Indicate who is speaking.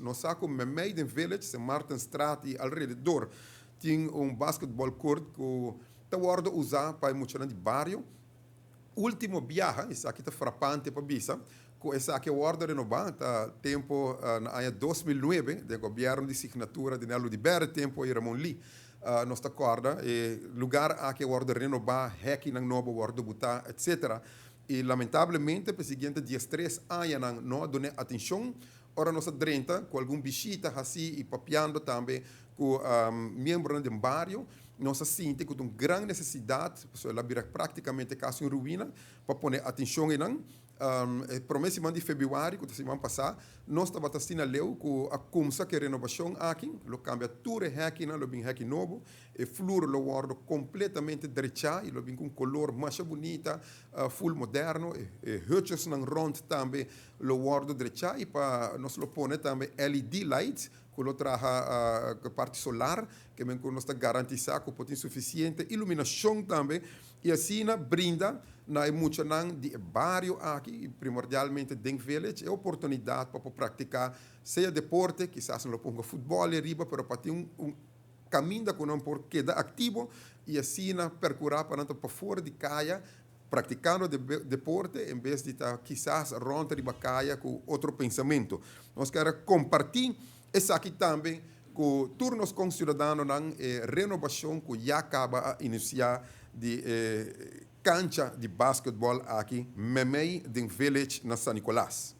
Speaker 1: Nós saco me meio village, se Martinstraat e alrededor, tinha basquetball court que está usado para muito de bairro. Último viaje, isso aqui está frappante para bisa, com essa aqui ordem renovada, tá tempo na ano 2009, do governo de assinatura de Nelo de Berre, tempo e Ramon Lee, nós está corda, e lugar aqui ordem renovada, hacking na novo ordem buta, etc. E lamentavelmente, per seguinte dias 3 anos não done atenção, ora nós drenta com algum visita assim e papiando também com membros do bairro, nós sentimos que tem uma grande necessidade, porque ela vira praticamente caso em ruína, para pôr atenção em não. Promessa de fevereiro, que semana passada, nós estávamos assistindo leu com a comsa que renovação aqui, lo cambia tudo aqui, lo bem aqui novo, e flor lo guardo completamente direita, e lo bem com color mais bonita, full moderno, e hutches não rond também lo guardo direita, e para nós lo põe também LED lights, que lo traga a parte solar, que nós está garantizar que tem suficiente iluminação também, e assim brinda na muito de bairro aqui, primordialmente dentro village, é oportunidade para praticar, seja deporte, quizás não ponga futebol riba, mas para ter caminho que não por queda ativo e assim percorrer para fora de casa, praticando deporte, em vez de estar quizás ronda de caia com outro pensamento. Nós queremos compartilhar isso aqui também com turnos com cidadãos na renovação que já acaba a iniciar de cancha de basquetebol aqui, Memei, de Village, na São Nicolás.